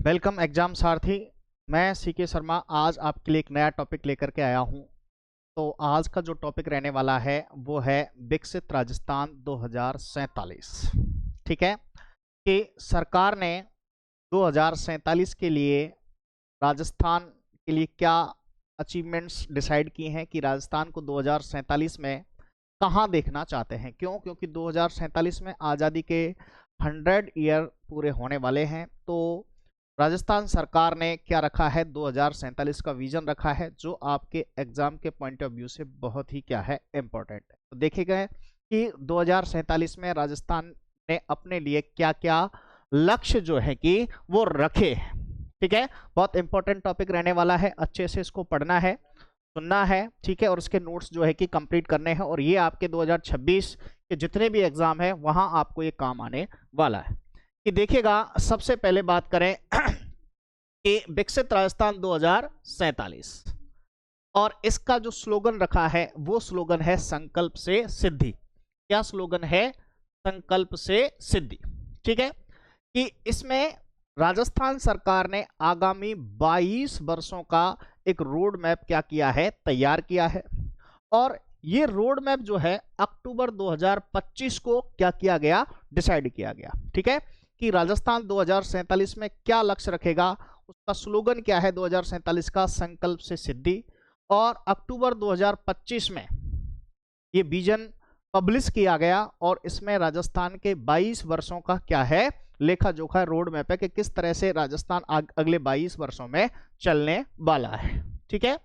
Welcome exam सारथी। मैं C K Sharma आज आपके लिए एक नया टॉपिक लेकर के आया हूं। तो आज का जो टॉपिक रहने वाला है वो है विकसित राजस्थान 2047। ठीक है कि सरकार ने 2047 के लिए राजस्थान के लिए क्या अचीवमेंट्स डिसाइड किए हैं कि राजस्थान को 2047 में कहाँ देखना चाहते हैं। क्योंकि 2047 में आज़ादी के 100 ईयर पूरे होने वाले हैं। तो राजस्थान सरकार ने क्या रखा है, 2047 का विजन रखा है, जो आपके एग्जाम के पॉइंट ऑफ व्यू से बहुत ही क्या है, इंपॉर्टेंट है। तो देखेगा कि 2047 में राजस्थान ने अपने लिए क्या क्या लक्ष्य जो है कि वो रखे हैं। ठीक है, बहुत इंपॉर्टेंट टॉपिक रहने वाला है, अच्छे से इसको पढ़ना है, सुनना है। ठीक है, और उसके नोट्स जो है कि कंप्लीट करने हैं, और ये आपके 2026 के जितने भी एग्जाम है वहां आपको ये काम आने वाला है। कि देखिएगा, सबसे पहले बात करें कि विकसित राजस्थान 2047 और इसका जो स्लोगन रखा है वो स्लोगन है संकल्प से सिद्धि। क्या स्लोगन है? संकल्प से सिद्धि। ठीक है, कि इसमें राजस्थान सरकार ने आगामी 22 वर्षों का एक रोड मैप क्या किया है, तैयार किया है। और ये रोड मैप जो है अक्टूबर 2025 को क्या किया गया, डिसाइड किया गया। ठीक है, कि राजस्थान 2047 में क्या लक्ष्य रखेगा, उसका स्लोगन क्या है 2047 का, संकल्प से सिद्धि। और अक्टूबर 2025 में ये विजन पब्लिश किया गया और इसमें राजस्थान के 22 वर्षों का क्या है, लेखा जोखा रोड मैप है कि किस तरह से राजस्थान अगले 22 वर्षों में चलने वाला है। ठीक है,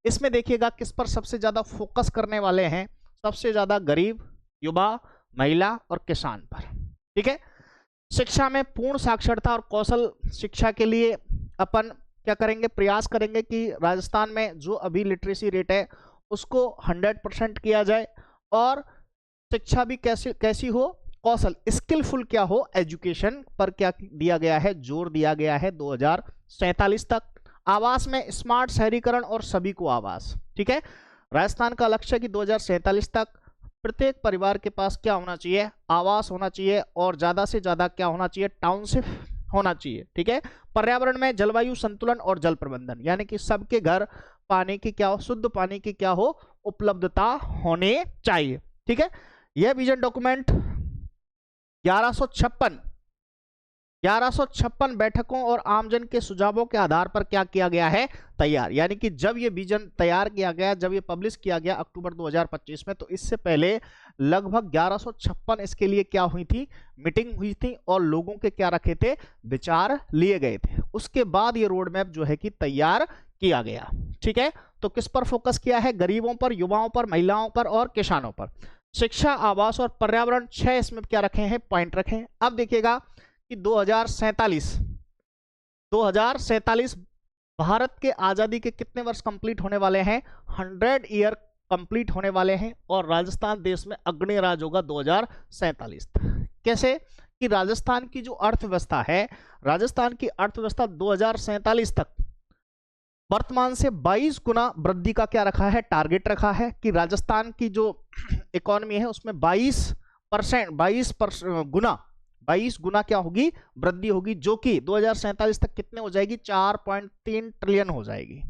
इसमें देखिएगा किस पर सबसे ज्यादा फोकस करने वाले हैं, सबसे ज्यादा गरीब, युवा, महिला और किसान पर। ठीक है, शिक्षा में पूर्ण साक्षरता और कौशल शिक्षा के लिए अपन क्या करेंगे, प्रयास करेंगे कि राजस्थान में जो अभी लिटरेसी रेट है उसको 100% किया जाए, और शिक्षा भी कैसी हो, कौशल, स्किलफुल क्या हो, एजुकेशन पर क्या दिया गया है, जोर दिया गया है 2047 तक। आवास में स्मार्ट शहरीकरण और सभी को आवास। ठीक है, राजस्थान का लक्ष्य है कि 2047 तक प्रत्येक परिवार के पास क्या होना चाहिए, आवास होना चाहिए, और ज्यादा से ज्यादा क्या होना चाहिए, टाउनशिप होना चाहिए। ठीक है, पर्यावरण में जलवायु संतुलन और जल प्रबंधन, यानी कि सबके घर पानी की क्या हो, शुद्ध पानी की क्या हो, उपलब्धता होनी चाहिए। ठीक है, यह विजन डॉक्यूमेंट 1156 बैठकों और आमजन के सुझावों के आधार पर क्या किया गया है, तैयार। यानी कि जब ये विजन तैयार किया गया, जब ये पब्लिश किया गया अक्टूबर 2025 में, तो इससे पहले लगभग 1156 इसके लिए क्या हुई थी, मीटिंग हुई थी, और लोगों के क्या रखे थे, विचार लिए गए थे। उसके बाद ये रोड मैप जो है कि तैयार किया गया। ठीक है, तो किस पर फोकस किया है, गरीबों पर, युवाओं पर, महिलाओं पर और किसानों पर। शिक्षा, आवास और पर्यावरण 6 इसमें क्या रखे हैं, पॉइंट रखे हैं। अब देखिएगा कि 2047 भारत के आजादी के कितने वर्ष कंप्लीट होने वाले हैं, 100 ईयर कंप्लीट होने वाले हैं, और राजस्थान देश में अग्रणी राज्य होगा 2047 तक। कैसे? कि राजस्थान की जो अर्थव्यवस्था है, राजस्थान की अर्थव्यवस्था 2047 तक वर्तमान से 22 गुना वृद्धि का क्या रखा है, टारगेट रखा है। कि राजस्थान की जो इकोनॉमी है उसमें 22 गुना क्या होगी, वृद्धि होगी, जो कि 2047 तक कितने हो जाएगी, 4.3 ट्रिलियन हो जाएगी।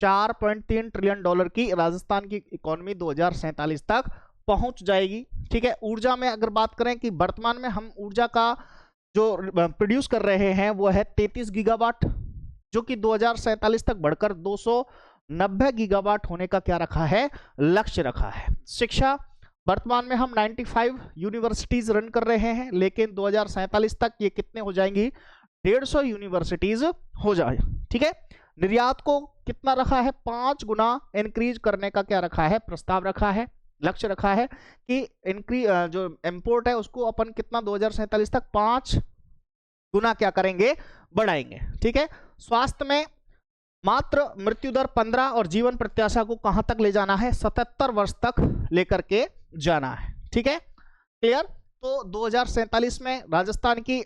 4.3 ट्रिलियन डॉलर की राजस्थान की इकोनॉमी 2047 तक पहुंच जाएगी। ठीक है, ऊर्जा में अगर बात करें कि वर्तमान में हम ऊर्जा का जो प्रोड्यूस कर रहे हैं वो है 33 गीगावाट, जो कि 2047 तक बढ़कर 290 गीगावाट होने का क्या रखा है, लक्ष्य रखा है। शिक्षा, वर्तमान में हम 95 यूनिवर्सिटीज रन कर रहे हैं, लेकिन 2047 तक ये कितने हो जाएंगी, 150 यूनिवर्सिटीज हो जाए। ठीक है, निर्यात को कितना रखा है, 5 गुना इंक्रीज करने का क्या रखा है, प्रस्ताव रखा है, लक्ष्य रखा है। कि जो इंपोर्ट है उसको अपन कितना 2047 तक 5 गुना क्या करेंगे, बढ़ाएंगे। ठीक है, स्वास्थ्य में मात्र मृत्यु दर 15 और जीवन प्रत्याशा को कहां तक ले जाना है, 77 वर्ष तक लेकर के जाना है। ठीक है, क्लियर। तो 2047 में राजस्थान की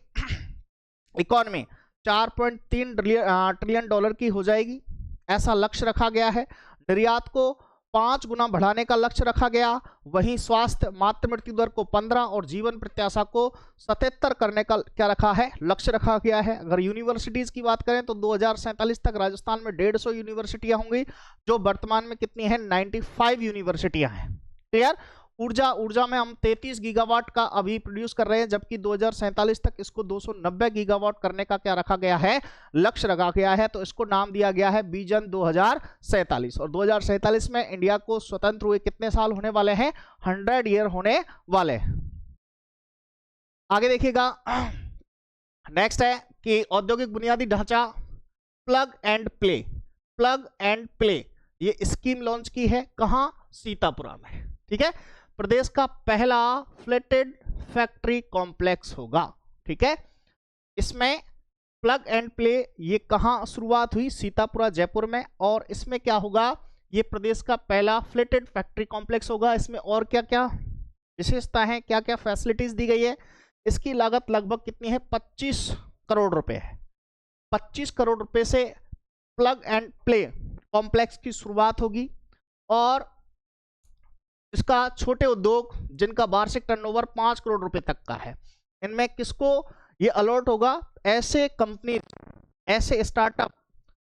इकोनॉमी 4.3 ट्रिलियन डॉलर की हो जाएगी, ऐसा लक्ष्य रखा गया है। निर्यात को 5 गुना बढ़ाने का लक्ष्य रखा गया। वहीं स्वास्थ्य मातृ मृत्यु दर को 15 और जीवन प्रत्याशा को 77 करने का क्या रखा है, लक्ष्य रखा गया है। अगर यूनिवर्सिटीज की बात करें तो 2047 तक राजस्थान में 150 यूनिवर्सिटियां होंगी, जो वर्तमान में कितनी है, 95 यूनिवर्सिटियां हैं। क्लियर। ऊर्जा में हम 33 गीगावाट का अभी प्रोड्यूस कर रहे हैं, जबकि 2047 तक इसको 290 गीगावाट करने का क्या रखा गया है, लक्ष्य रखा गया है। तो इसको नाम दिया गया है विजन 2047। और 2047 में इंडिया को स्वतंत्र हुए कितने साल होने वाले हैं, 100 ईयर होने वाले हैं। आगे देखिएगा, नेक्स्ट है कि औद्योगिक बुनियादी ढांचा plug and play. Plug and play ये स्कीम लॉन्च की है, कहां, सीतापुरा में। ठीक है, प्रदेश का पहला फ्लैटेड फैक्ट्री कॉम्प्लेक्स होगा। ठीक है, इसमें प्लग एंड प्ले ये कहां शुरुआत हुई, सीतापुरा जयपुर में। और इसमें क्या होगा, ये प्रदेश का पहला फ्लैटेड फैक्ट्री कॉम्प्लेक्स होगा। इसमें और क्या क्या विशेषता है, क्या क्या फैसिलिटीज दी गई है। इसकी लागत लगभग कितनी है, 25 करोड़ रुपए है। 25 करोड़ रुपए से प्लग एंड प्ले कॉम्प्लेक्स की शुरुआत होगी। और इसका छोटे उद्योग जिनका वार्षिक टर्नओवर 5 करोड़ रुपए तक का है, इनमें किसको ये अलॉट होगा, ऐसे कंपनी, ऐसे स्टार्टअप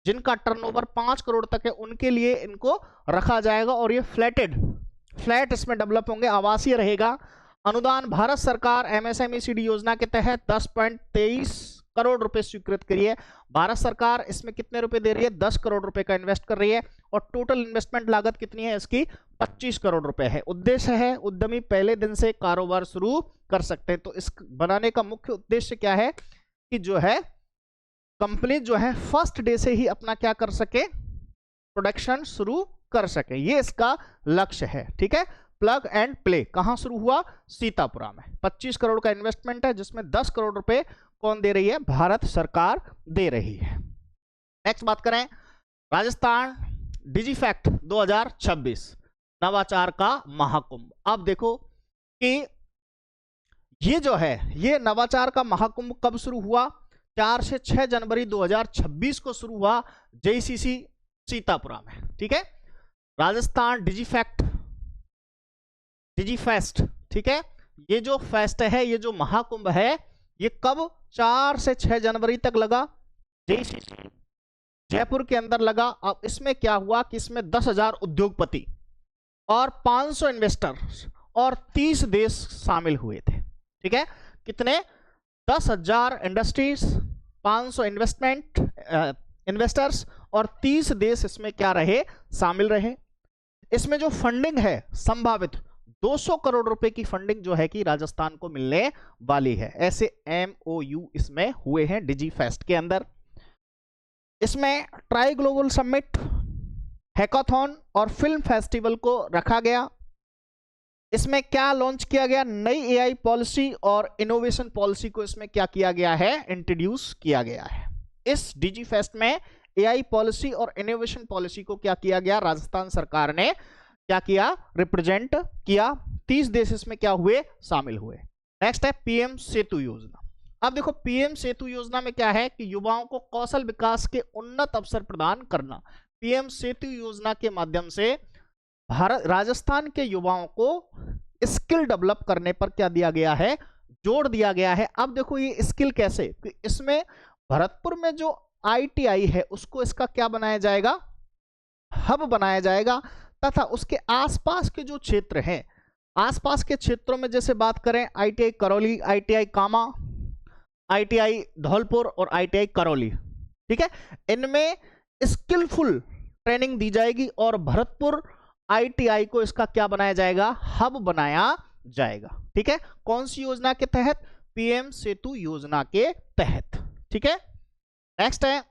जिनका टर्नओवर 5 करोड़ तक है, उनके लिए इनको रखा जाएगा। और ये फ्लैट इसमें डेवलप होंगे, आवासीय रहेगा। अनुदान भारत सरकार MSMECD योजना के तहत 10.23 करोड़ रुपए स्वीकृत करी है। भारत सरकार इसमें कितने रुपए दे रही है, 10 करोड़ रुपए का इन्वेस्ट कर रही है। और टोटल इन्वेस्टमेंट लागत कितनी है इसकी, 25 करोड़ रुपए है। उद्देश्य है उद्यमी पहले दिन से कारोबार शुरू कर सकते हैं। तो इस बनाने का मुख्य उद्देश्य क्या है कि जो है कंपनी जो है फर्स्ट डे से ही अपना क्या कर सके, प्रोडक्शन शुरू कर सके, ये इसका लक्ष्य है। ठीक है, प्लग एंड प्ले कहां शुरू हुआ, सीतापुरा में। 25 करोड़ का इन्वेस्टमेंट है, जिसमें 10 करोड़ रुपए कौन दे रही है, भारत सरकार दे रही है। नेक्स्ट बात करें, राजस्थान डिजीफैक्ट 2026 नवाचार का महाकुंभ। अब देखो कि ये जो है, ये नवाचार का महाकुंभ कब शुरू हुआ, 4 से 6 जनवरी 2026 को शुरू हुआ, JCC सीतापुरा में। ठीक है, राजस्थान डिजीफेस्ट। ठीक है, ये जो फेस्ट है, ये जो महाकुंभ है, ये कब, 4 से 6 जनवरी तक लगा, JCC जयपुर के अंदर लगा। अब इसमें क्या हुआ कि इसमें 10,000 उद्योगपति और 500 इन्वेस्टर्स और 30 देश शामिल हुए थे। ठीक है, कितने, 10,000 इंडस्ट्रीज, 500 इन्वेस्टर्स और 30 देश इसमें क्या रहे, शामिल रहे। इसमें जो फंडिंग है संभावित 200 करोड़ रुपए की फंडिंग जो है कि राजस्थान को मिलने वाली है। ऐसे MOU इसमें हुए हैं डिजीफेस्ट के अंदर। इसमें ट्राई ग्लोबल समिट, हैकाथॉन और फिल्म फेस्टिवल को रखा गया। इसमें क्या लॉन्च किया गया, नई AI पॉलिसी और इनोवेशन पॉलिसी को इसमें क्या किया गया है, इंट्रोड्यूस किया गया है। इस डिजीफेस्ट में AI पॉलिसी और इनोवेशन पॉलिसी को क्या किया गया, राजस्थान सरकार ने क्या किया, रिप्रेजेंट किया। 30 देश इसमें क्या हुए, शामिल हुए। नेक्स्ट है PM सेतु योजना। अब देखो PM सेतु योजना में क्या है कि युवाओं को कौशल विकास के उन्नत अवसर प्रदान करना। PM सेतु योजना के माध्यम से भारत राजस्थान के युवाओं को स्किल डेवलप करने पर क्या दिया गया है, जोड़ दिया गया है। अब देखो ये स्किल कैसे, कि इसमें भरतपुर में जो ITI है उसको इसका क्या बनाया जाएगा, हब बनाया जाएगा। तथा उसके आसपास के जो क्षेत्र हैं, आसपास के क्षेत्रों में जैसे बात करें ITI करौली, ITI कामा, ITI धौलपुर और ITI करौली। ठीक है, इनमें स्किलफुल ट्रेनिंग दी जाएगी और भरतपुर ITI को इसका क्या बनाया जाएगा, हब बनाया जाएगा। ठीक है, कौन सी योजना के तहत, PM सेतु योजना के तहत। ठीक है, नेक्स्ट है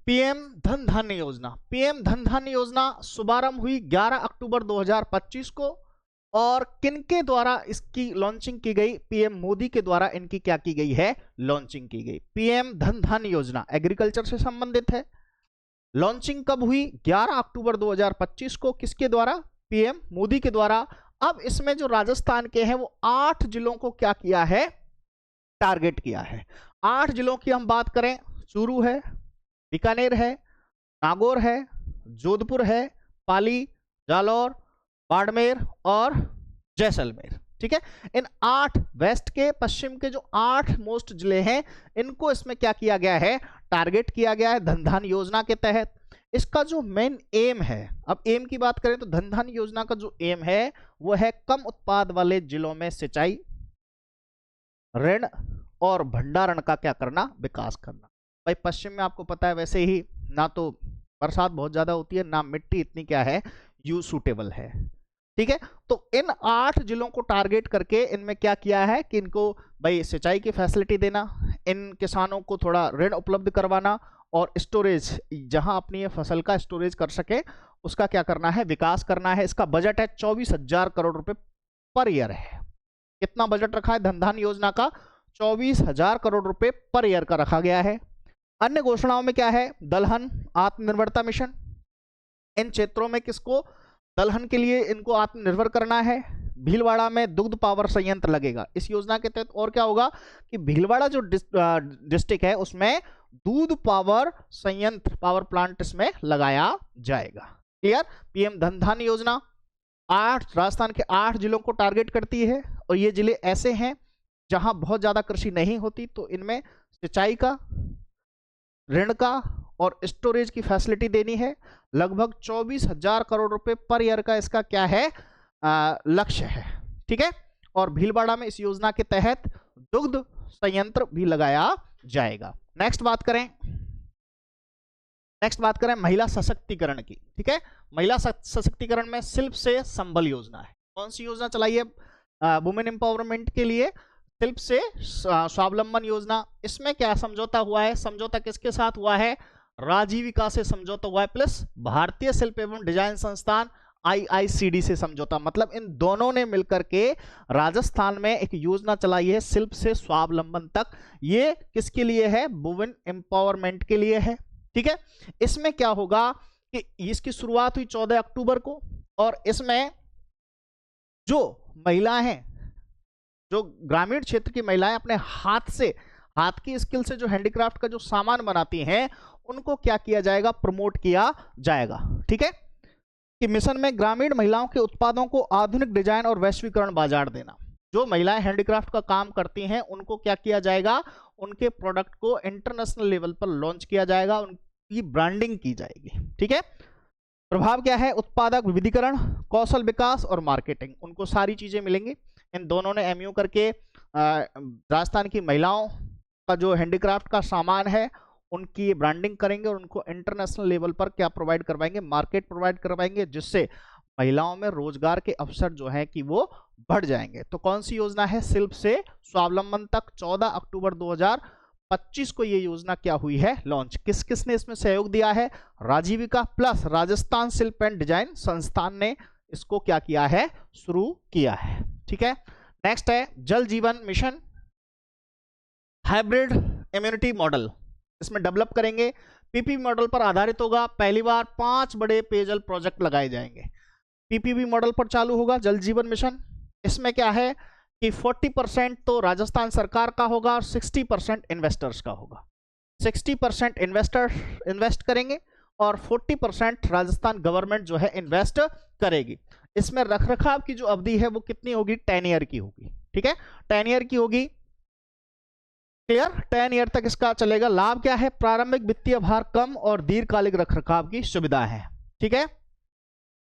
PM धन धान्य योजना। PM धन धान्य योजना शुभारंभ हुई 11 अक्टूबर 2025 को और किनके द्वारा इसकी लॉन्चिंग की गई, PM मोदी के द्वारा इनकी क्या की गई है, लॉन्चिंग की गई। PM धन धान्य योजना एग्रीकल्चर से संबंधित है। लॉन्चिंग कब हुई, 11 अक्टूबर 2025 को, किसके द्वारा, PM मोदी के द्वारा। अब इसमें जो राजस्थान के हैं वो 8 जिलों को क्या किया है, टारगेट किया है। 8 जिलों की हम बात करें, चूरू है, बीकानेर है, नागौर है, जोधपुर है, पाली, जालौर, बाड़मेर और जैसलमेर। ठीक है, इन 8 वेस्ट के पश्चिम के जो 8 मोस्ट जिले हैं, इनको इसमें क्या किया गया है, टारगेट किया गया है धन धान्य योजना के तहत। इसका जो मेन एम है, अब एम की बात करें तो धन धान्य योजना का जो एम है वो है कम उत्पाद वाले जिलों में सिंचाई, ऋण और भंडारण का क्या करना, विकास करना। भाई पश्चिम में आपको पता है वैसे ही ना तो बरसात बहुत ज्यादा होती है, ना मिट्टी इतनी क्या है यूज सूटेबल है। ठीक है, तो इन 8 जिलों को टारगेट करके इनमें क्या किया है कि इनको भाई सिंचाई की फैसिलिटी देना, इन किसानों को थोड़ा ऋण उपलब्ध करवाना और स्टोरेज, जहां अपनी ये फसल का स्टोरेज कर सके उसका क्या करना है, विकास करना है। इसका बजट है 24,000 करोड़ रुपए पर ईयर है। कितना बजट रखा है धन धान्य योजना का, 24,000 करोड़ रुपए पर ईयर का रखा गया है। अन्य घोषणाओं में क्या है, दलहन आत्मनिर्भरता मिशन, इन क्षेत्रों में किसको, दलहन के लिए इनको आत्मनिर्भर करना है। भीलवाड़ा में दुग्ध पावर संयंत्र लगेगा इस योजना के तहत। और क्या होगा कि भीलवाड़ा जो डिस्ट्रिक्ट है उसमें दूध पावर संयंत्र, पावर प्लांट इसमें लगाया जाएगा। क्लियर, पीएम धन धान्य योजना 8 राजस्थान के 8 जिलों को टारगेट करती है और ये जिले ऐसे हैं जहां बहुत ज्यादा कृषि नहीं होती, तो इनमें सिंचाई का, ऋण का और स्टोरेज की फैसिलिटी देनी है। लगभग 24,000 करोड़ रुपए पर ईयर का इसका क्या है, लक्ष्य है। ठीक है, और भीलवाड़ा में इस योजना के तहत दुग्ध संयंत्र भी लगाया जाएगा। नेक्स्ट बात करें महिला सशक्तिकरण की। ठीक है, महिला सशक्तिकरण में शिल्प से संबल योजना है। कौन सी योजना चलाई है वुमेन एम्पावरमेंट के लिए, शिल्प से स्वावलंबन योजना। इसमें क्या समझौता हुआ है, समझौता किसके साथ हुआ है, राजीविका से समझौता हुआ है, प्लस भारतीय शिल्प एवं डिजाइन संस्थान IICD से समझौता। मतलब इन दोनों ने मिलकर के राजस्थान में एक योजना चलाई है शिल्प से स्वावलंबन तक। ये किसके लिए है, वुमेन एम्पावरमेंट के लिए है। ठीक है, इसमें क्या होगा कि इसकी शुरुआत हुई 14 अक्टूबर को और इसमें जो महिलाएं हैं, जो ग्रामीण क्षेत्र की महिलाएं अपने हाथ से, हाथ की स्किल से जो हैंडीक्राफ्ट का जो सामान बनाती हैं, उनको क्या किया जाएगा, प्रमोट किया जाएगा। ठीक है, कि मिशन में ग्रामीण महिलाओं के उत्पादों को आधुनिक डिजाइन और वैश्वीकरण बाजार देना। जो महिलाएं हैंडीक्राफ्ट का काम करती हैं उनको क्या किया जाएगा, उनके प्रोडक्ट को इंटरनेशनल लेवल पर लॉन्च किया जाएगा, उनकी ब्रांडिंग की जाएगी। ठीक है, प्रभाव क्या है, उत्पादक विविधीकरण, कौशल विकास और मार्केटिंग, उनको सारी चीजें मिलेंगी। इन दोनों ने MU करके राजस्थान की महिलाओं का जो हैंडीक्राफ्ट का सामान है उनकी ब्रांडिंग करेंगे और उनको इंटरनेशनल लेवल पर क्या प्रोवाइड करवाएंगे, मार्केट प्रोवाइड करवाएंगे, जिससे महिलाओं में रोजगार के अवसर जो है कि वो बढ़ जाएंगे। तो कौन सी योजना है, शिल्प से स्वावलंबन तक। 14 अक्टूबर 2025 को ये योजना क्या हुई है, लॉन्च। किस किस ने इसमें सहयोग दिया है, राजीविका प्लस राजस्थान शिल्प एंड डिजाइन संस्थान ने इसको क्या किया है, शुरू किया है। ठीक है, नेक्स्ट है जल जीवन मिशन, हाइब्रिड इम्यूनिटी मॉडल इसमें डेवलप करेंगे। PPP मॉडल पर आधारित होगा। पहली बार 5 बड़े पेयजल प्रोजेक्ट लगाए जाएंगे। PPP मॉडल पर चालू होगा जल जीवन मिशन। इसमें क्या है कि 40% तो राजस्थान सरकार का होगा और 60% इन्वेस्टर्स का होगा। 60% इन्वेस्टर इन्वेस्ट करेंगे और 40% राजस्थान गवर्नमेंट जो है इन्वेस्ट करेगी। इसमें रखरखाव की जो अवधि है वो कितनी होगी, 10 ईयर की होगी। ठीक है, 10 ईयर की होगी। क्लियर, 10 ईयर तक इसका चलेगा। लाभ क्या है, प्रारंभिक वित्तीय भार कम और दीर्घकालिक रखरखाव की सुविधा है। ठीक है,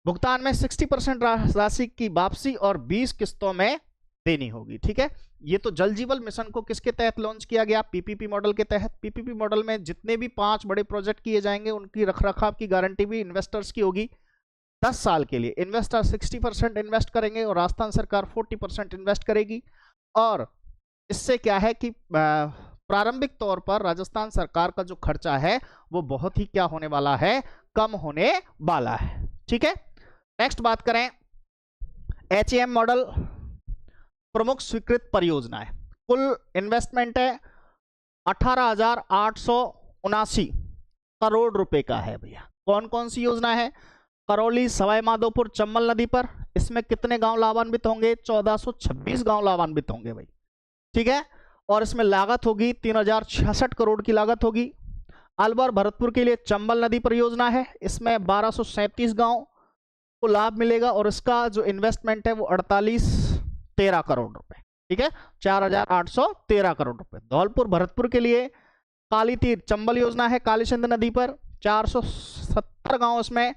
भुगतान में 60% राशि की वापसी और 20 किस्तों में देनी होगी। ठीक है, ये तो जल जीवन मिशन को किसके तहत लॉन्च किया गया, PPP मॉडल के तहत। PPP मॉडल में जितने भी 5 बड़े प्रोजेक्ट किए जाएंगे उनकी रखरखाव की गारंटी भी इन्वेस्टर्स की होगी 10 साल के लिए। इन्वेस्टर 60% इन्वेस्ट करेंगे और राजस्थान सरकार 40% इन्वेस्ट करेगी। और इससे क्या है कि प्रारंभिक तौर पर राजस्थान सरकार का जो खर्चा है वो बहुत ही क्या होने वाला है, कम होने वाला है। ठीक है, नेक्स्ट बात करें HAM मॉडल, प्रमुख स्वीकृत परियोजना है। कुल इन्वेस्टमेंट है 18,879 करोड़ रुपए का है भैया। कौन कौन सी योजना है, करौली सवाई माधोपुर चंबल नदी पर। इसमें कितने गांव लाभान्वित होंगे, 1426 गांव लाभान्वित होंगे भाई। ठीक है, और इसमें लागत होगी 3066 करोड़ की लागत होगी। अलवर भरतपुर के लिए चंबल नदी परियोजना है, इसमें 1237 गांव को लाभ मिलेगा और इसका जो इन्वेस्टमेंट है वो 4813 करोड़ रुपए, ठीक है, 4813 करोड़ रुपए। धौलपुर भरतपुर के लिए काली तीर चंबल योजना है काली सिंध नदी पर, 470 गांव इसमें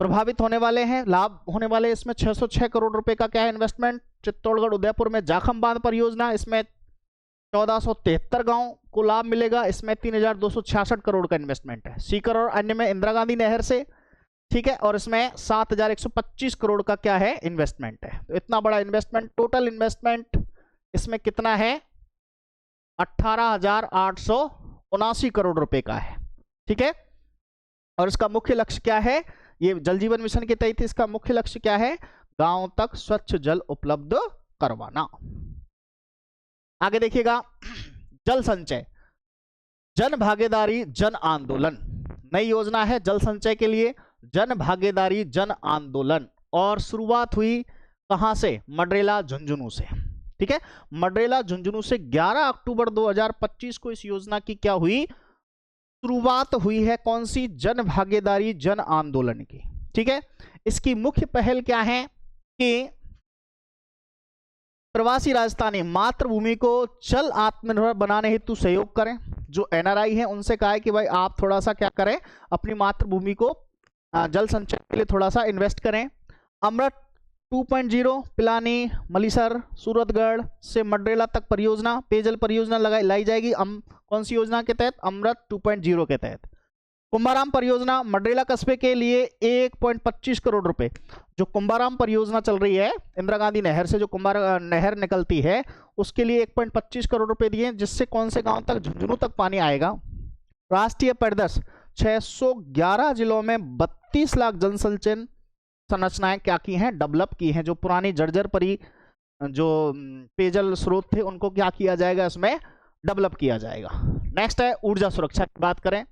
प्रभावित होने वाले हैं, लाभ होने वाले। इसमें 606 करोड़ रुपए का क्या है इन्वेस्टमेंट। चित्तौड़गढ़ उदयपुर में जाखम बांध परियोजना, इसमें 1473 गांव को लाभ मिलेगा, इसमें 3266 करोड़ का इन्वेस्टमेंट है। सीकर और अन्य में इंदिरा गांधी नहर से, ठीक है, और इसमें 7125 करोड़ का क्या है इन्वेस्टमेंट है। तो इतना बड़ा इन्वेस्टमेंट, टोटल इन्वेस्टमेंट इसमें कितना है 18,879 करोड़ रुपए का है, ठीक है। और इसका मुख्य लक्ष्य क्या है, ये जल जीवन मिशन के तहत इसका मुख्य लक्ष्य क्या है, गांव तक स्वच्छ जल उपलब्ध करवाना। आगे देखिएगा, जल संचय, जन भागीदारी जन आंदोलन, नई योजना है जल संचय के लिए, जन भागीदारी जन आंदोलन। और शुरुआत हुई कहां से, मडरेला झुंझुनू से, ठीक है। मडरेला झुंझुनू से 11 अक्टूबर 2025 को इस योजना की क्या हुई, शुरुआत हुई है। कौन सी, जन भागीदारी जन आंदोलन की, ठीक है। इसकी मुख्य पहल क्या है कि प्रवासी राजस्थानी मातृभूमि को जल आत्मनिर्भर बनाने हेतु सहयोग करें। जो एनआरआई है उनसे कहा है कि भाई आप थोड़ा सा क्या करें, अपनी मातृभूमि को जल संचय के लिए थोड़ा सा इन्वेस्ट करें। अमृत 2.0 पिलानी, मलीसर, सूरतगढ़ से मडरेला तक परियोजना, पेयजल परियोजना लाई जाएगी। कौन सी योजना के तहत, अमृत 2.0 के तहत। कुंभाराम परियोजना मडरेला कस्बे के लिए 1.25 करोड़ रुपए। जो कुंभाराम परियोजना चल रही है इंदिरा गांधी नहर से, जो नहर निकलती है उसके लिए 1.25 करोड़ रुपए दिए, जिससे कौन से गांव तक, झुंझुनू तक पानी आएगा। राष्ट्रीय परिदृश्य 611 जिलों में 32 लाख जल संचयन संरचनाएं क्या की हैं, डेवलप की हैं। जो पुरानी जर्जर परी जो पेयजल स्रोत थे उनको क्या किया जाएगा, इसमें डेवलप किया जाएगा। नेक्स्ट है ऊर्जा सुरक्षा की बात करें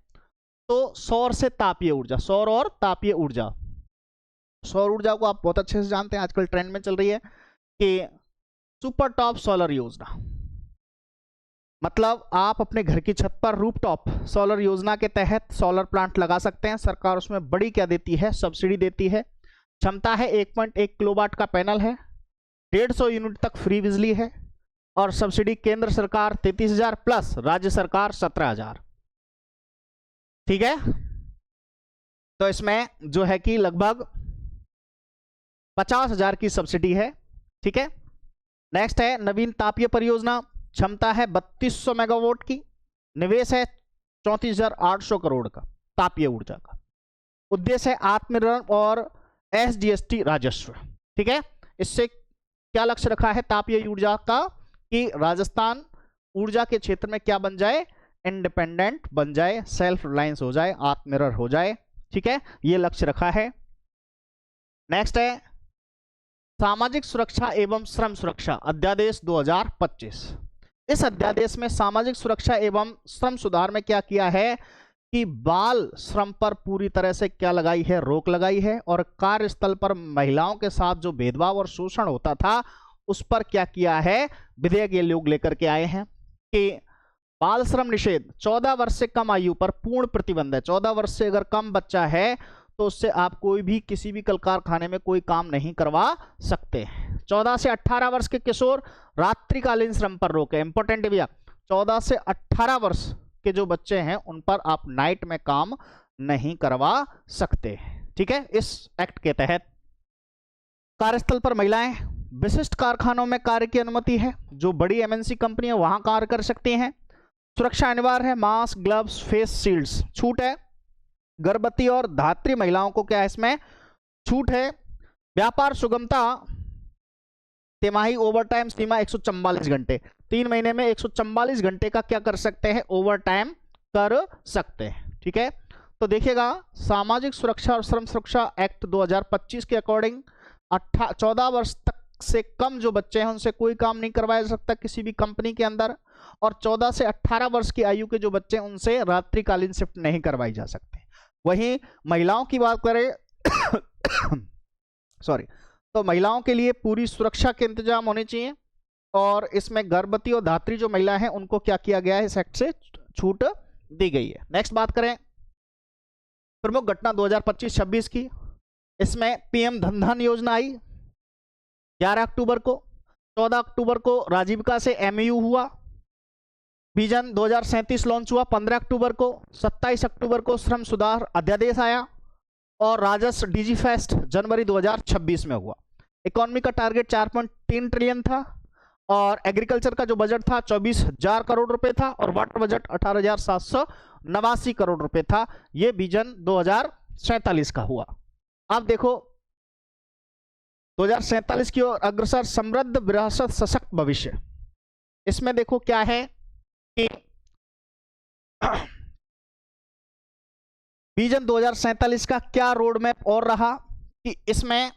तो सौर से तापीय ऊर्जा, सौर और तापीय ऊर्जा। सौर ऊर्जा को आप बहुत अच्छे से जानते हैं, आजकल ट्रेंड में चल रही है कि सुपर टॉप सोलर योजना, मतलब आप अपने घर की छत पर रूफटॉप सोलर योजना के तहत सोलर प्लांट लगा सकते हैं। सरकार उसमें बड़ी क्या देती है, सब्सिडी देती है। क्षमता है 1.1 किलोवाट का पैनल है, 150 यूनिट तक फ्री बिजली है और सब्सिडी केंद्र सरकार 33,000 प्लस राज्य सरकार 17,000, ठीक है। तो इसमें जो है कि लगभग 50,000 की सब्सिडी है, ठीक है। नेक्स्ट है नवीन तापीय परियोजना, क्षमता है 3200 मेगावाट की, निवेश है 34,800 करोड़ का तापीय ऊर्जा का। उद्देश्य है आत्मनिर्भर और एसजीएसटी राजस्व, ठीक है। इससे क्या लक्ष्य रखा है तापीय ऊर्जा का कि राजस्थान ऊर्जा के क्षेत्र में क्या बन जाए, इंडिपेंडेंट बन जाए, सेल्फ रिलायंस हो जाए, आत्मनिर्भर हो जाए, ठीक है, ये लक्ष्य रखा है। नेक्स्ट है सामाजिक सुरक्षा एवं श्रम सुरक्षा अध्यादेश 2025। इस अध्यादेश में सामाजिक सुरक्षा एवं श्रम सुधार में क्या किया है कि बाल श्रम पर पूरी तरह से क्या लगाई है, रोक लगाई है। और कार्यस्थल पर महिलाओं के साथ जो भेदभाव और शोषण होता था उस पर क्या किया है, विधेयक ये लोग लेकर के आए हैं कि बाल श्रम निषेध 14 वर्ष से कम आयु पर पूर्ण प्रतिबंध है। 14 वर्ष से अगर कम बच्चा है तो उससे आप कोई भी किसी भी कल कारखाने में कोई काम नहीं करवा सकते। 14 से 18 वर्ष के किशोर रात्रिकालीन श्रम पर रोक है। इंपॉर्टेंट है भैया, 14 से 18 वर्ष के जो बच्चे हैं उन पर आप नाइट में काम नहीं करवा सकते, ठीक है, इस एक्ट के तहत। कार्यस्थल पर महिलाएं विशिष्ट कारखानों में कार्य की अनुमति है, जो बड़ी एमएनसी कंपनी है वहां कार्य कर सकती हैं। सुरक्षा अनिवार्य है, मास्क, ग्लव्स, फेस शील्ड्स छूट है। गर्भवती और धात्री महिलाओं को क्या है इसमें छूट है। व्यापार सुगमता तिमाही ओवरटाइम सीमा 144 घंटे, 3 महीने में 144 घंटे का क्या कर सकते हैं, ओवरटाइम कर सकते हैं, ठीक है। तो देखिएगा सामाजिक सुरक्षा और श्रम सुरक्षा एक्ट 2025 के अकॉर्डिंग 14 वर्ष तक से कम जो बच्चे हैं उनसे कोई काम नहीं करवाया जा सकता किसी भी कंपनी के अंदर, और 14 से 18 वर्ष की आयु के जो बच्चे हैं उनसे रात्रिकालीन शिफ्ट नहीं करवाई जा सकती। वहीं महिलाओं की बात करें सॉरी, तो महिलाओं के लिए पूरी सुरक्षा के इंतजाम होने चाहिए और इसमें गर्भवती और धात्री जो महिला है उनको क्या किया गया है, इस एक्ट से छूट दी गई है। नेक्स्ट बात करें प्रमुख घटना 2025-26 की, इसमें पीएम धन धन योजना आई 11 अक्टूबर को। 14 अक्टूबर को राजीविका से एमयू हुआ। विजन 2037 लॉन्च हुआ 15 अक्टूबर को। 27 अक्टूबर को श्रम सुधार अध्यादेश आया और राजस्व डीजी फेस्ट जनवरी 2026 में हुआ। इकोनॉमी का टारगेट 4.3 ट्रिलियन था और एग्रीकल्चर का जो बजट था 24,000 करोड़ रुपए था और वाटर बजट 18,789 करोड़ रुपए था। यह विजन 2047 का हुआ। अब देखो 2047 की ओर अग्रसर, समृद्ध विरासत सशक्त भविष्य। इसमें देखो क्या है कि विजन 2047 का क्या रोड मैप और रहा कि इसमें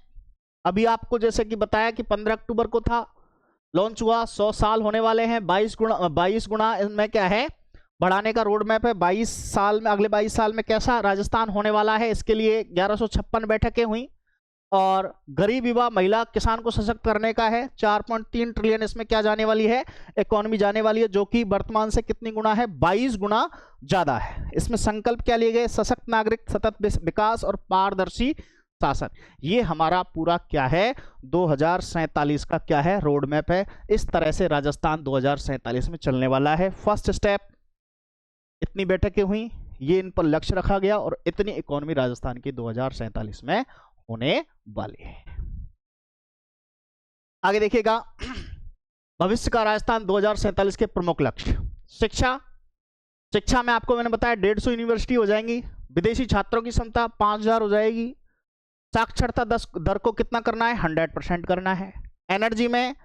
अभी आपको जैसे कि बताया कि 15 अक्टूबर को था, लॉन्च हुआ, 100 साल होने वाले हैं। 22 गुना इनमें क्या है बढ़ाने का रोड मैप है। 22 साल में, अगले 22 साल में कैसा राजस्थान होने वाला है, इसके लिए 1156 बैठकें हुई और गरीब युवा महिला किसान को सशक्त करने का है। 4.3 ट्रिलियन इसमें क्या जाने वाली है, इकोनॉमी जाने वाली है, जो कि वर्तमान से कितनी गुना है, 22 गुना ज्यादा है। इसमें संकल्प क्या लिए गए, सशक्त नागरिक, सतत विकास और पारदर्शी शासन। ये हमारा पूरा क्या है 2047 का क्या है रोड मैप है। इस तरह से राजस्थान 2047 में चलने वाला है। फर्स्ट स्टेप इतनी बैठकें हुई, ये इन पर लक्ष्य रखा गया और इतनी इकोनॉमी राजस्थान की 2047 में होने वाली है। आगे देखिएगा भविष्य का राजस्थान 2047 के प्रमुख लक्ष्य। शिक्षा में आपको मैंने बताया 150 यूनिवर्सिटी हो जाएंगी। विदेशी छात्रों की क्षमता 5000 हो जाएगी। साक्षरता दर को कितना करना है, 100% करना है। एनर्जी में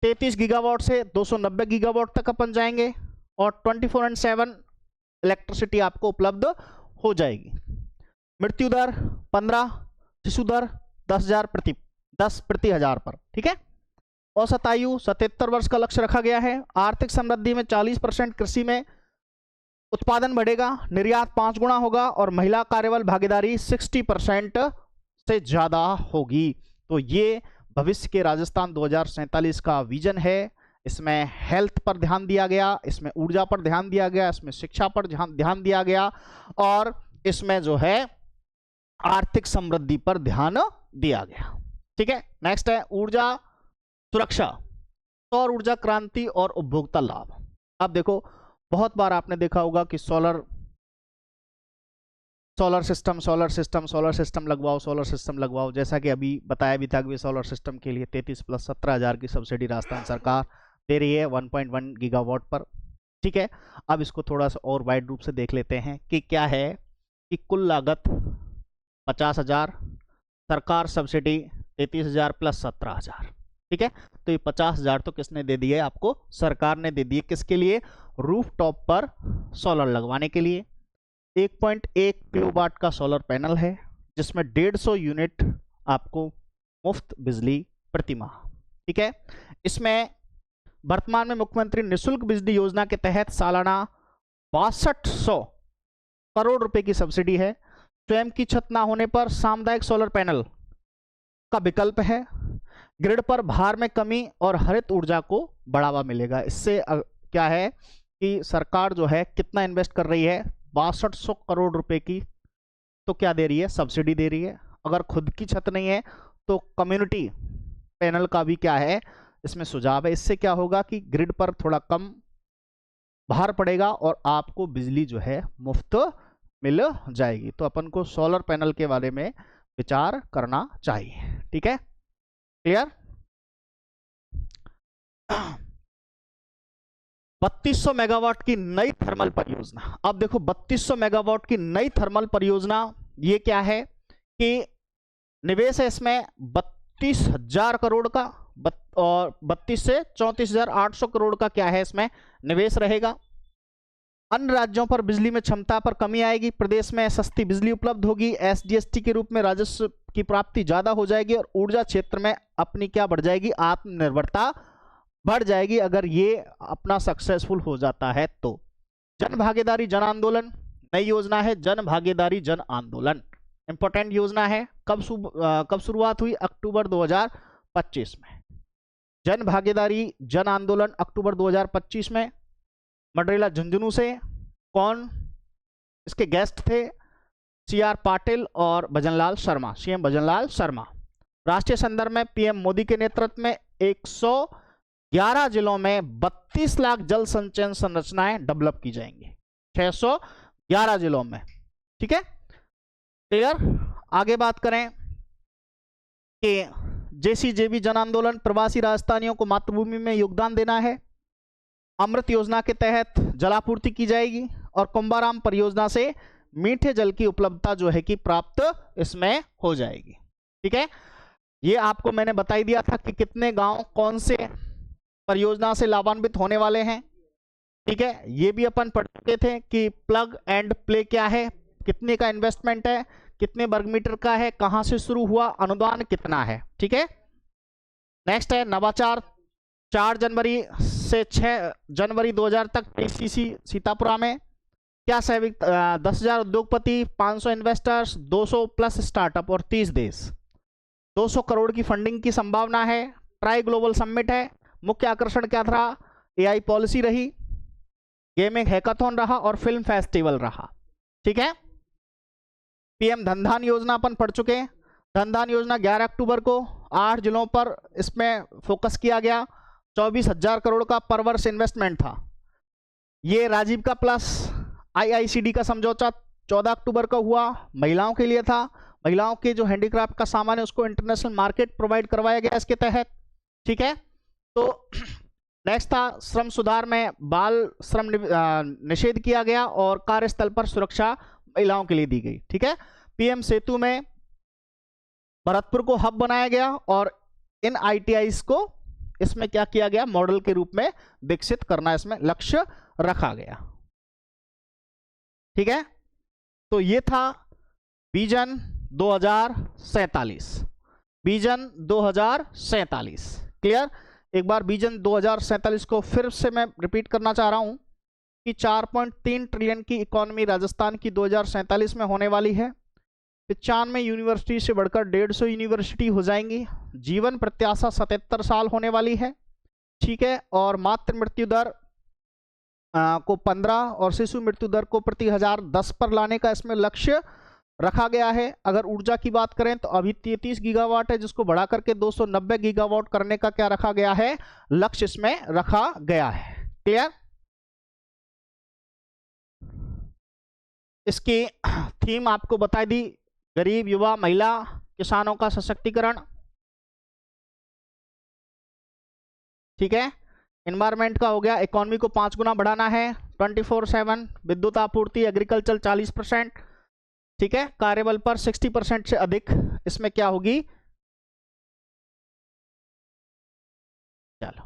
33 गीगावाट से 290 गीगावाट तक अपन जाएंगे और 24/7 इलेक्ट्रिसिटी आपको उपलब्ध हो जाएगी। मृत्यु दर 15, शिशु दर 10 प्रति हजार पर, ठीक है। औसत आयु 77 वर्ष का लक्ष्य रखा गया है। आर्थिक समृद्धि में 40%, कृषि में उत्पादन बढ़ेगा, निर्यात 5 गुना होगा और महिला कार्यबल भागीदारी 60% से ज्यादा होगी। तो ये भविष्य के राजस्थान 2047 का विजन है। इसमें हेल्थ पर ध्यान दिया गया, इसमें ऊर्जा पर ध्यान दिया गया, इसमें शिक्षा पर ध्यान दिया गया और इसमें जो है आर्थिक समृद्धि पर ध्यान दिया गया, ठीक है। नेक्स्ट है ऊर्जा सुरक्षा, सौर ऊर्जा क्रांति और उपभोक्ता लाभ। अब देखो बहुत बार आपने देखा होगा कि सोलर सिस्टम लगवाओ, जैसा कि अभी बताया भी था कि सोलर सिस्टम के लिए 33 + 17,000 की सब्सिडी राजस्थान सरकार दे रही है 1.1 गीगावाट पर, ठीक है। अब इसको थोड़ा सा और वाइड रूप से देख लेते हैं कि क्या है कि कुल लागत 50,000, सरकार सब्सिडी 33,000 + 17,000, ठीक है। तो ये 50,000 तो किसने दे दिए आपको, सरकार ने दे दिए। किसके लिए, रूफटॉप पर सोलर लगवाने के लिए। 1.1 किलोवाट का सोलर पैनल है जिसमें 150 यूनिट आपको मुफ्त बिजली प्रति माह, ठीक है। इसमें वर्तमान में मुख्यमंत्री निःशुल्क बिजली योजना के तहत सालाना 6200 करोड़ रुपए की सब्सिडी है। स्वयं की छत ना होने पर सामुदायिक सोलर पैनल का विकल्प है। ग्रिड पर भार में कमी और हरित ऊर्जा को बढ़ावा मिलेगा। इससे क्या है कि सरकार जो है कितना इन्वेस्ट कर रही है, 6200 करोड़ रुपए की तो क्या दे रही है, सब्सिडी दे रही है। अगर खुद की छत नहीं है तो कम्युनिटी पैनल का भी क्या है इसमें सुझाव है। इससे क्या होगा कि ग्रिड पर थोड़ा कम भार पड़ेगा और आपको बिजली जो है मुफ्त मिल जाएगी। तो अपन को सोलर पैनल के बारे में विचार करना चाहिए, ठीक है, क्लियर। 3200 मेगावाट की नई थर्मल परियोजना। अब देखो 3200 मेगावाट की नई थर्मल परियोजना, ये क्या है कि निवेश है इसमें 32,000 करोड़ का और 32 से 34,800 करोड़ का क्या है इसमें निवेश रहेगा। अन्य राज्यों पर बिजली में क्षमता पर कमी आएगी, प्रदेश में सस्ती बिजली उपलब्ध होगी, एसडीएसटी के रूप में राजस्व की प्राप्ति ज्यादा हो जाएगी और ऊर्जा क्षेत्र में अपनी क्या बढ़ जाएगी, आत्मनिर्भरता बढ़ जाएगी अगर ये अपना सक्सेसफुल हो जाता है तो। जन भागीदारी जन आंदोलन नई योजना है, जन भागीदारी जन आंदोलन इंपॉर्टेंट योजना है। कब शुरुआत हुई, अक्टूबर 2025 में। जन भागीदारी जन आंदोलन अक्टूबर 2025 में मडरेला झुंझुनू से। कौन इसके गेस्ट थे, CR पाटिल और भजनलाल शर्मा, CM भजनलाल शर्मा। राष्ट्रीय संदर्भ में पीएम मोदी के नेतृत्व में 111 जिलों में 32 लाख जल संचयन संरचनाएं डेवलप की जाएंगी, 611 जिलों में। ठीक है, क्लियर। आगे बात करें कि JCJB जन आंदोलन, प्रवासी राजस्थानियों को मातृभूमि में योगदान देना है। अमृत योजना के तहत जलापूर्ति की जाएगी और कुंभाराम परियोजना से मीठे जल की उपलब्धता जो है कि प्राप्त इसमें हो जाएगी। ठीक है, ये आपको मैंने बता ही दिया था कि कितने गांव कौन से परियोजना से लाभान्वित होने वाले हैं। ठीक है, ये भी अपन पढ़ चुके थे कि प्लग एंड प्ले क्या है, कितने का इन्वेस्टमेंट है, कितने वर्ग मीटर का है, कहां से शुरू हुआ, अनुदान कितना है। ठीक है, नेक्स्ट है नवाचार। 4 जनवरी से 6 जनवरी 2000 तक PCC सीतापुरा में क्या 10,000 उद्योगपति, 500 इन्वेस्टर्स, 200 प्लस स्टार्टअप और 30 देश, 200 करोड़ की फंडिंग की संभावना है। ट्राई ग्लोबल समिट है। मुख्य आकर्षण क्या था? AI पॉलिसी रही, गेमिंग हैकाथॉन रहा और फिल्म फेस्टिवल रहा। ठीक है, PM धनधान योजना अपन पढ़ चुके हैं। धनधान योजना 11 अक्टूबर को 8 जिलों पर इसमें फोकस किया गया। 24,000 करोड़ का पर वर्ष इन्वेस्टमेंट था। ये राजीव का प्लस IICD का समझौता 14 अक्टूबर का हुआ, महिलाओं के लिए था। महिलाओं के जो हैंडीक्राफ्ट का सामान है उसको इंटरनेशनल मार्केट प्रोवाइड करवाया गया इसके तहत। ठीक है, तो नेक्स्ट था श्रम सुधार में बाल श्रम निषेध किया गया और कार्यस्थल पर सुरक्षा महिलाओं के लिए दी गई। ठीक है, PM सेतु में भरतपुर को हब बनाया गया और इन ITIs को इसमें क्या किया गया, मॉडल के रूप में विकसित करना इसमें लक्ष्य रखा गया। ठीक है, तो ये था विजन 2047, विजन 2047। क्लियर। एक बार विजन 2047 को फिर से मैं रिपीट करना चाह रहा हूं कि 4.3 ट्रिलियन की इकोनॉमी राजस्थान की 2047 में होने वाली है। 95 यूनिवर्सिटी से बढ़कर 150 यूनिवर्सिटी हो जाएंगी। जीवन प्रत्याशा 77 साल होने वाली है। ठीक है, और मातृ मृत्यु दर को 15 और शिशु मृत्यु दर को प्रति 1000 10 पर लाने का इसमें लक्ष्य रखा गया है। अगर ऊर्जा की बात करें तो अभी 33 गीगावाट है, जिसको बढ़ा करके 290 गीगावाट करने का क्या रखा गया है, लक्ष्य इसमें रखा गया है। क्लियर। इसकी थीम आपको बता दी, गरीब, युवा, महिला, किसानों का सशक्तिकरण। ठीक है, एनवायरमेंट का हो गया, इकोनॉमी को 5 गुना बढ़ाना है, 24/7 विद्युत आपूर्ति, एग्रीकल्चर 40%। ठीक है, कार्यबल पर 60% से अधिक इसमें क्या होगी, चलो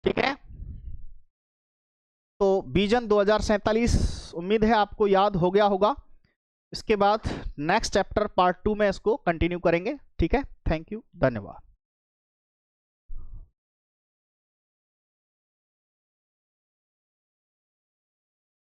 ठीक है। तो विजन 2047 उम्मीद है आपको याद हो गया होगा। इसके बाद नेक्स्ट चैप्टर पार्ट 2 में इसको कंटिन्यू करेंगे। ठीक है, थैंक यू, धन्यवाद।